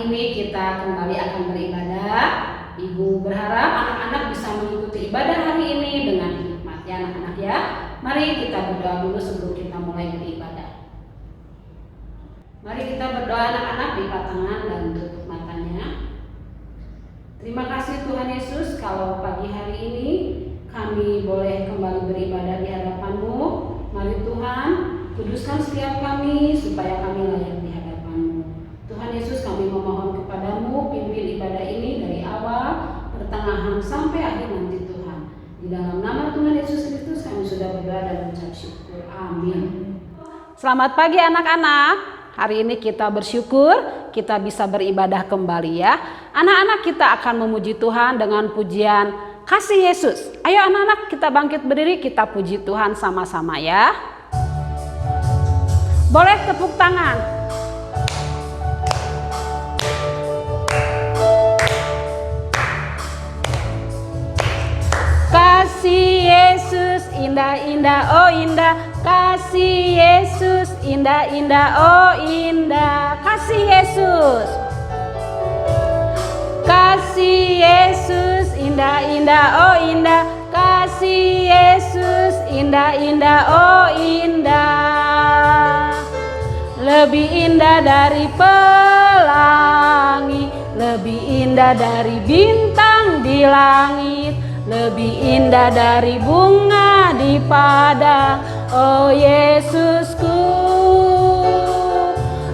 hari ini kita kembali akan beribadah. Ibu berharap anak-anak bisa mengikuti ibadah hari ini dengan hikmat ya anak-anak ya. Mari kita berdoa dulu sebelum kita mulai beribadah. Mari kita berdoa anak-anak, lipat tangan dan tutup matanya. Terima kasih Tuhan Yesus kalau pagi hari ini kami boleh kembali beribadah di hadapan-Mu. Mari Tuhan, kuduskan setiap kami supaya kami layak di hadapan-Mu. Tuhan Yesus, kami memohon kepadamu pimpin ibadah ini dari awal, pertengahan sampai akhir nanti Tuhan. Di dalam nama Tuhan Yesus Kristus kami sudah berdoa dan mengucap syukur. Amin. Selamat pagi anak-anak. Hari ini kita bersyukur kita bisa beribadah kembali ya. Anak-anak kita akan memuji Tuhan dengan pujian kasih Yesus. Ayo anak-anak kita bangkit berdiri, kita puji Tuhan sama-sama ya. Boleh tepuk tangan. Kasih Yesus indah-indah, oh indah. Kasih Yesus indah-indah, oh indah. Kasih Yesus. Kasih Yesus indah-indah, oh indah. Kasih Yesus indah-indah, oh indah. Lebih indah dari pelangi, lebih indah dari bintang di langit, lebih indah dari bunga di padang, oh Yesusku.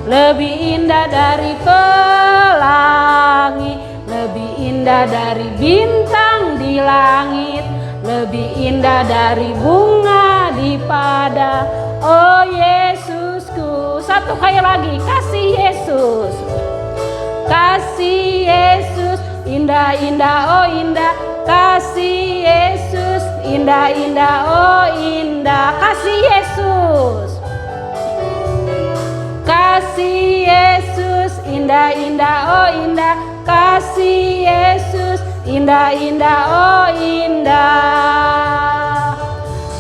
Lebih indah dari pelangi, lebih indah dari bintang di langit, lebih indah dari bunga di padang, oh Yesusku. Satu kali lagi, kasih Yesus. Kasih Yesus indah-indah, oh indah. Kasih Yesus indah-indah, oh indah. Kasih Yesus. Kasih Yesus indah-indah, oh indah. Kasih Yesus indah-indah, oh indah.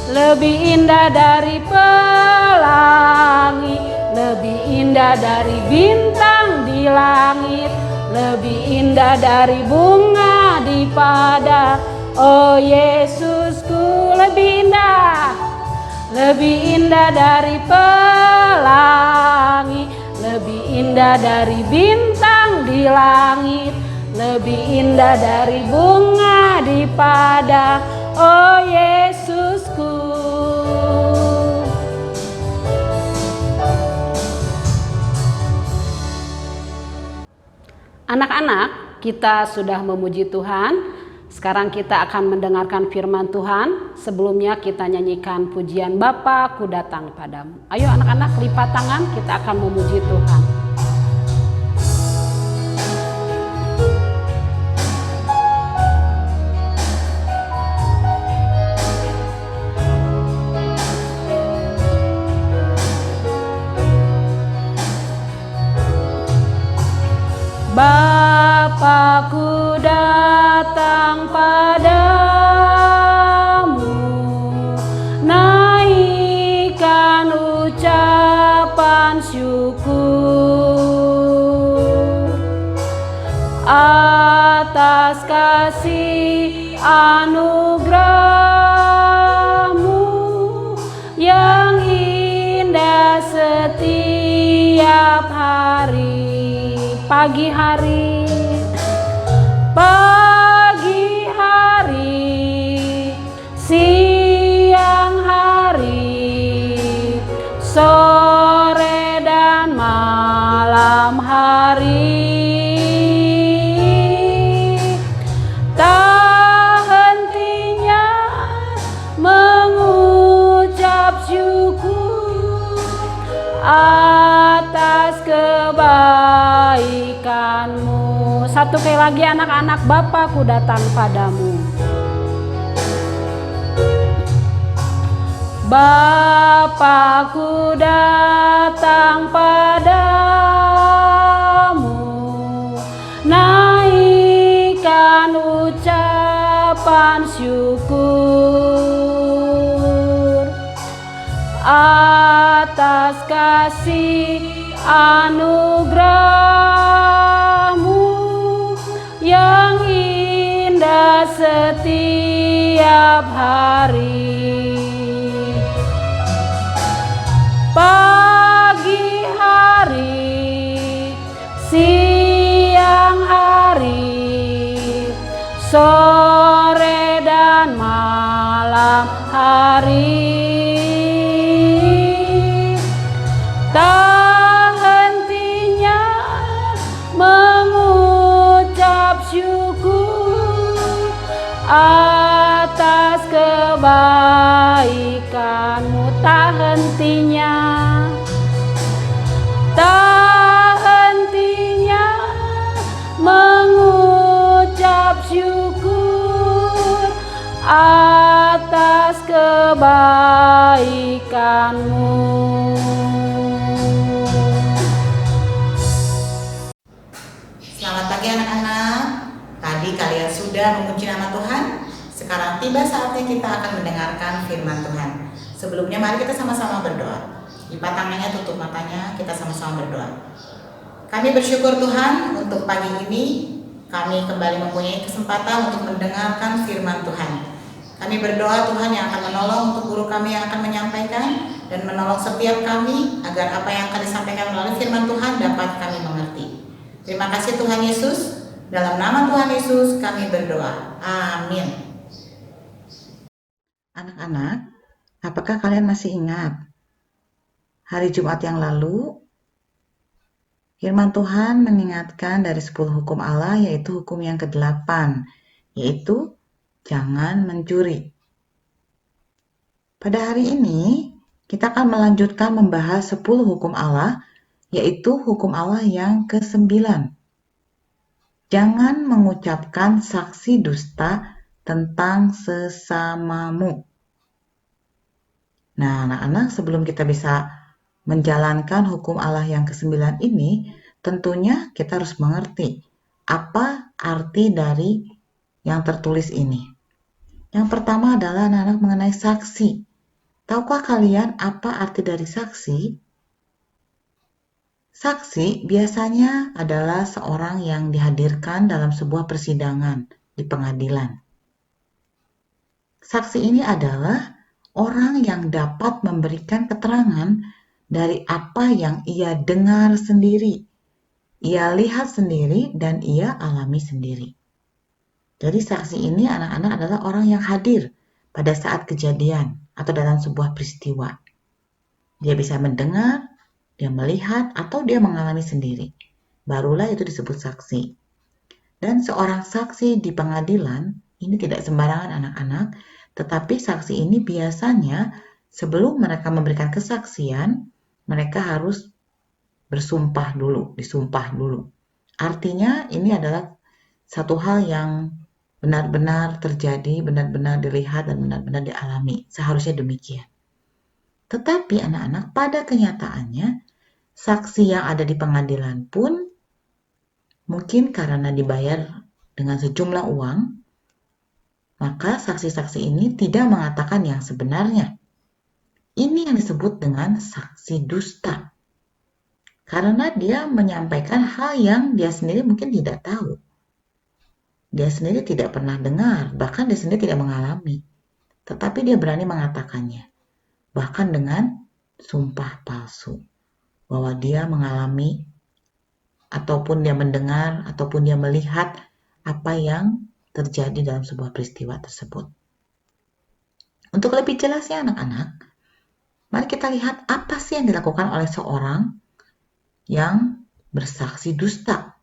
Lebih indah dari pelangi, lebih indah dari bintang di langit, lebih indah dari bunga di padang, oh Yesusku. Lebih indah, lebih indah dari pelangi, lebih indah dari bintang di langit, lebih indah dari bunga di padang, oh Yesusku. Anak-anak, kita sudah memuji Tuhan. Sekarang kita akan mendengarkan firman Tuhan. Sebelumnya kita nyanyikan pujian Bapa ku datang padamu. Ayo anak-anak lipat tangan, kita akan memuji Tuhan. Bapa-Ku datang padamu, naikkan ucapan syukur atas kasih anugerah-Mu yang indah setiap hari. Pagi hari, pagi hari, siang hari, sore dan malam hari. Tak hentinya mengucap syukur atas kebaikan-Mu. Satu kali lagi anak-anak, Bapa-Ku datang padamu. Bapa-Ku datang padamu, naikkan ucapan syukur atas kasih anugerah setiap hari. Pagi hari, siang hari, sore dan malam hari, tak hentinya mengucap syukur atas kebaikanmu. Tak hentinya, tak hentinya mengucap syukur atas kebaikanmu. Selamat pagi anak-anak. Tadi kalian sudah memuji nama Tuhan. Sekarang tiba saatnya kita akan mendengarkan firman Tuhan. Sebelumnya mari kita sama-sama berdoa. Lipat tangannya, tutup matanya, kita sama-sama berdoa. Kami bersyukur Tuhan untuk pagi ini kami kembali mempunyai kesempatan untuk mendengarkan firman Tuhan. Kami berdoa Tuhan yang akan menolong untuk guru kami yang akan menyampaikan dan menolong setiap kami agar apa yang akan disampaikan melalui firman Tuhan dapat kami mengerti. Terima kasih Tuhan Yesus. Dalam nama Tuhan Yesus kami berdoa. Amin. Anak-anak, apakah kalian masih ingat hari Jumat yang lalu firman Tuhan mengingatkan dari 10 hukum Allah, yaitu hukum yang ke-8, yaitu jangan mencuri. Pada hari ini kita akan melanjutkan membahas 10 hukum Allah, yaitu hukum Allah yang ke-9. Jangan mengucapkan saksi dusta tentang sesamamu. Nah, anak-anak, sebelum kita bisa menjalankan hukum Allah yang ke-9 ini, tentunya kita harus mengerti apa arti dari yang tertulis ini. Yang pertama adalah anak-anak mengenai saksi. Tahukah kalian apa arti dari saksi? Saksi biasanya adalah seorang yang dihadirkan dalam sebuah persidangan di pengadilan. Saksi ini adalah orang yang dapat memberikan keterangan dari apa yang ia dengar sendiri, ia lihat sendiri, dan ia alami sendiri. Jadi saksi ini anak-anak adalah orang yang hadir pada saat kejadian atau dalam sebuah peristiwa. Dia bisa mendengar, dia melihat, atau dia mengalami sendiri. Barulah itu disebut saksi. Dan seorang saksi di pengadilan, ini tidak sembarangan anak-anak, tetapi saksi ini biasanya sebelum mereka memberikan kesaksian, mereka harus disumpah dulu. Artinya ini adalah satu hal yang benar-benar terjadi, benar-benar dilihat, dan benar-benar dialami. Seharusnya demikian. Tetapi anak-anak, pada kenyataannya, saksi yang ada di pengadilan pun mungkin karena dibayar dengan sejumlah uang, maka saksi-saksi ini tidak mengatakan yang sebenarnya. Ini yang disebut dengan saksi dusta. Karena dia menyampaikan hal yang dia sendiri mungkin tidak tahu. Dia sendiri tidak pernah dengar, bahkan dia sendiri tidak mengalami. Tetapi dia berani mengatakannya. Bahkan dengan sumpah palsu. Bahwa dia mengalami, ataupun dia mendengar, ataupun dia melihat apa yang terjadi dalam sebuah peristiwa tersebut. Untuk lebih jelasnya anak-anak, mari kita lihat apa sih yang dilakukan oleh seorang yang bersaksi dusta.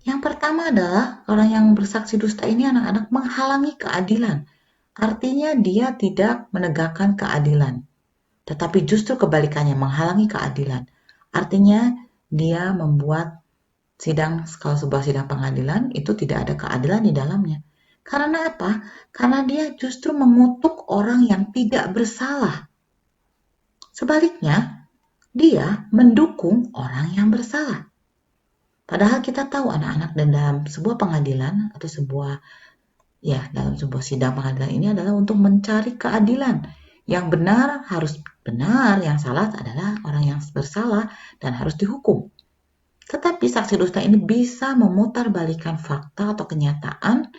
Yang pertama adalah orang yang bersaksi dusta ini anak-anak menghalangi keadilan. Artinya dia tidak menegakkan keadilan, tetapi justru kebalikannya, menghalangi keadilan. Artinya dia membuat kalau sebuah sidang pengadilan itu tidak ada keadilan di dalamnya. Karena apa? Karena dia justru mengutuk orang yang tidak bersalah. Sebaliknya, dia mendukung orang yang bersalah. Padahal kita tahu anak-anak, dan dalam sebuah pengadilan atau dalam sebuah sidang pengadilan ini adalah untuk mencari keadilan. Yang benar harus benar, yang salah adalah orang yang bersalah dan harus dihukum. Tetapi saksi dusta ini bisa memutarbalikkan fakta atau kenyataan,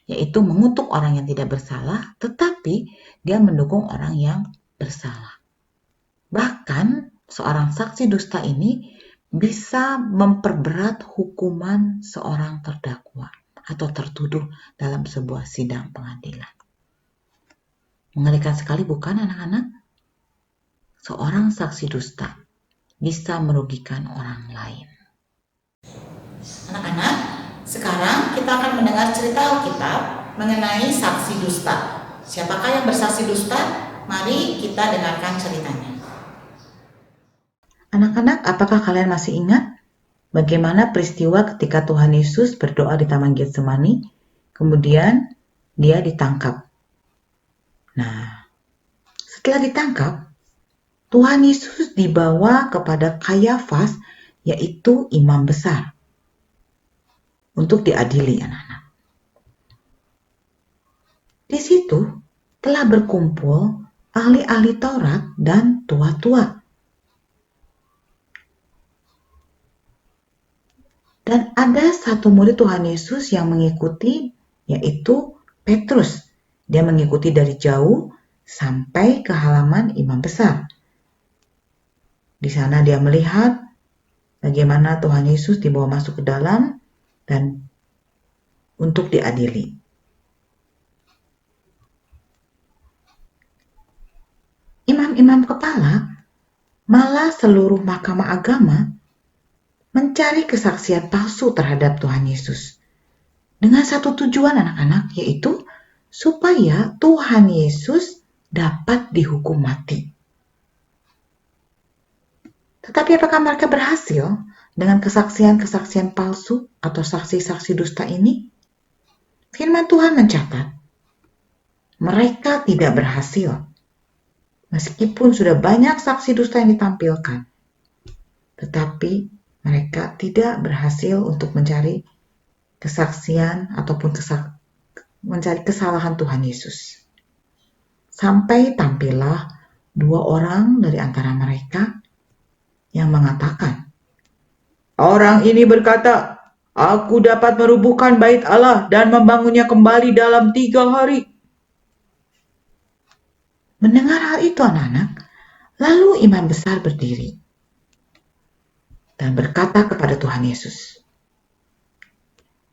yaitu mengutuk orang yang tidak bersalah, tetapi dia mendukung orang yang bersalah. Bahkan seorang saksi dusta ini bisa memperberat hukuman seorang terdakwa atau tertuduh dalam sebuah sidang pengadilan. Mengerikan sekali bukan anak-anak? Seorang saksi dusta bisa merugikan orang lain. Anak-anak, sekarang kita akan mendengar cerita Alkitab mengenai saksi dusta. Siapakah yang bersaksi dusta? Mari kita dengarkan ceritanya. Anak-anak, apakah kalian masih ingat bagaimana peristiwa ketika Tuhan Yesus berdoa di Taman Getsemani, kemudian dia ditangkap? Nah, setelah ditangkap, Tuhan Yesus dibawa kepada Kayafas, yaitu imam besar, untuk diadili anak-anak. Di situ telah berkumpul ahli-ahli Taurat dan tua-tua. Dan ada satu murid Tuhan Yesus yang mengikuti, yaitu Petrus. Dia mengikuti dari jauh sampai ke halaman imam besar. Di sana dia melihat bagaimana Tuhan Yesus dibawa masuk ke dalam dan untuk diadili. Imam-imam kepala, malah seluruh mahkamah agama mencari kesaksian palsu terhadap Tuhan Yesus. Dengan satu tujuan anak-anak, yaitu supaya Tuhan Yesus dapat dihukum mati. Tetapi apakah mereka berhasil dengan kesaksian-kesaksian palsu atau saksi-saksi dusta ini? Firman Tuhan mencatat, mereka tidak berhasil. Meskipun sudah banyak saksi dusta yang ditampilkan, tetapi mereka tidak berhasil untuk mencari kesaksian ataupun mencari kesalahan Tuhan Yesus. Sampai tampillah dua orang dari antara mereka yang mengatakan, "Orang ini berkata, aku dapat merubuhkan bait Allah dan membangunnya kembali dalam 3 hari." Mendengar hal itu anak-anak, lalu imam besar berdiri dan berkata kepada Tuhan Yesus,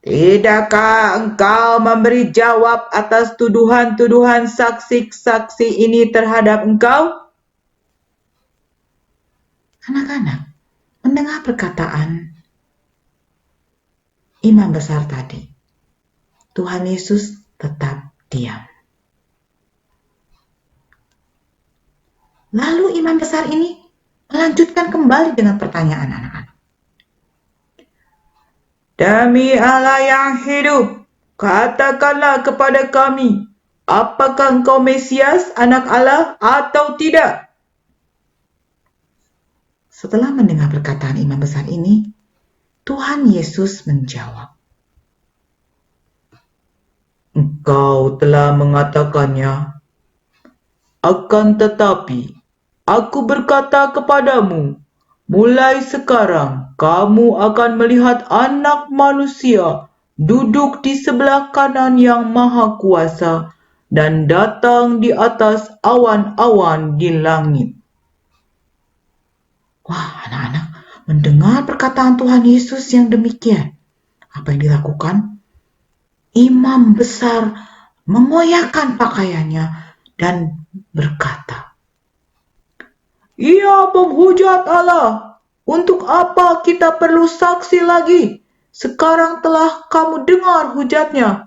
"Tidakkah engkau memberi jawab atas tuduhan-tuduhan saksi-saksi ini terhadap engkau?" Anak-anak mendengar perkataan imam besar tadi, Tuhan Yesus tetap diam. Lalu imam besar ini melanjutkan kembali dengan pertanyaan anak-anak. "Demi Allah yang hidup, katakanlah kepada kami, apakah engkau Mesias, anak Allah atau tidak?" Setelah mendengar perkataan imam besar ini, Tuhan Yesus menjawab, "Engkau telah mengatakannya. Akan tetapi, aku berkata kepadamu, mulai sekarang kamu akan melihat Anak Manusia duduk di sebelah kanan Yang Maha Kuasa dan datang di atas awan-awan di langit." Wah, anak-anak, mendengar perkataan Tuhan Yesus yang demikian, apa yang dilakukan? Imam besar mengoyakkan pakaiannya dan berkata, "Ia penghujat Allah. Untuk apa kita perlu saksi lagi? Sekarang telah kamu dengar hujatnya.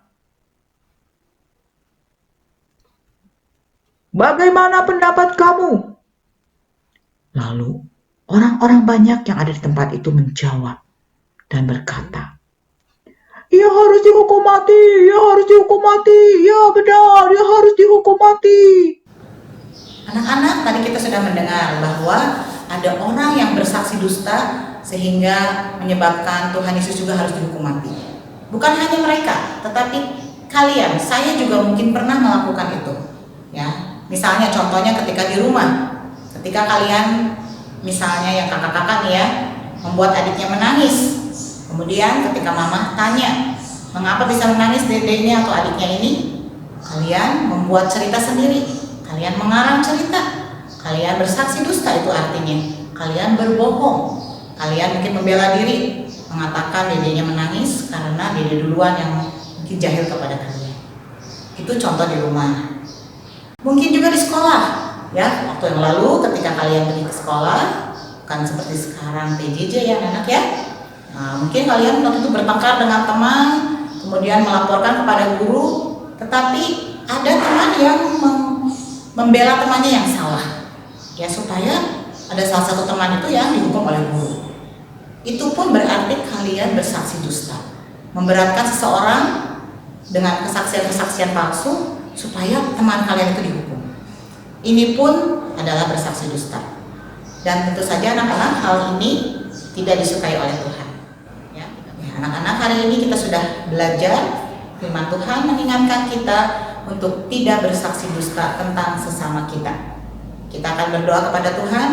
Bagaimana pendapat kamu?" Lalu orang-orang banyak yang ada di tempat itu menjawab dan berkata, "Ia harus dihukum mati, ia harus dihukum mati, ya benar, ia harus dihukum mati." Anak-anak, tadi kita sudah mendengar bahwa ada orang yang bersaksi dusta sehingga menyebabkan Tuhan Yesus juga harus dihukum mati. Bukan hanya mereka, tetapi kalian, saya juga mungkin pernah melakukan itu. Ya, misalnya contohnya ketika di rumah, ketika kalian misalnya yang kakak-kakak nih ya, membuat adiknya menangis. Kemudian ketika mama tanya, mengapa bisa menangis dedenya atau adiknya ini? Kalian membuat cerita sendiri, kalian mengarang cerita, kalian bersaksi dusta, itu artinya kalian berbohong. Kalian mungkin membela diri, mengatakan dedenya menangis karena dede duluan yang mungkin jahil kepada kalian. Itu contoh di rumah. Mungkin juga di sekolah, ya. Waktu yang lalu ketika kalian pergi ke sekolah, bukan seperti sekarang PJJ ya anak ya. Nah, mungkin kalian waktu itu bertengkar dengan teman, kemudian melaporkan kepada guru, tetapi ada teman yang membela temannya yang salah, ya, supaya ada salah satu teman itu yang dihukum oleh guru. Itu pun berarti kalian bersaksi dusta, memberatkan seseorang dengan kesaksian-kesaksian palsu supaya teman kalian itu dihukum. Ini pun adalah bersaksi dusta. Dan tentu saja anak-anak, hal ini tidak disukai oleh Tuhan. Ya, anak-anak, hari ini kita sudah belajar firman Tuhan mengingatkan kita untuk tidak bersaksi dusta tentang sesama kita. Kita akan berdoa kepada Tuhan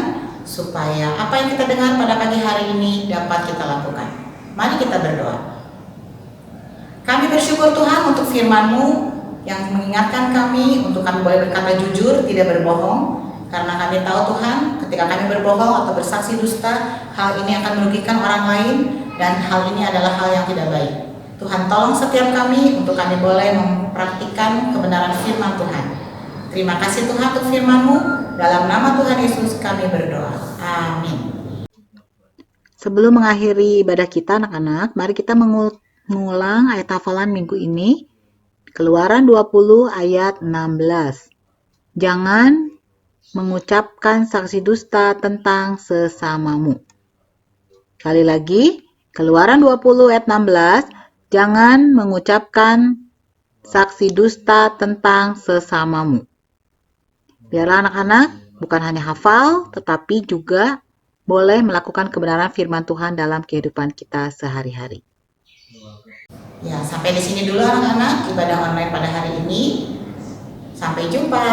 supaya apa yang kita dengar pada pagi hari ini dapat kita lakukan. Mari kita berdoa. Kami bersyukur Tuhan untuk firman-Mu yang mengingatkan kami untuk kami boleh berkata jujur, tidak berbohong. Karena kami tahu Tuhan, ketika kami berbohong atau bersaksi dusta, hal ini akan merugikan orang lain dan hal ini adalah hal yang tidak baik. Tuhan, tolong setiap kami untuk kami boleh mempraktikkan kebenaran firman Tuhan. Terima kasih Tuhan untuk firman-Mu. Dalam nama Tuhan Yesus kami berdoa. Amin. Sebelum mengakhiri ibadah kita anak-anak, mari kita mengulang ayat hafalan minggu ini. Keluaran 20 ayat 16. Jangan mengucapkan saksi dusta tentang sesamamu. Sekali lagi, Keluaran 20 ayat 16. Jangan mengucapkan saksi dusta tentang sesamamu. Biarlah anak-anak bukan hanya hafal, tetapi juga boleh melakukan kebenaran firman Tuhan dalam kehidupan kita sehari-hari. Ya, sampai di sini dulu anak-anak ibadah online pada hari ini. Sampai jumpa.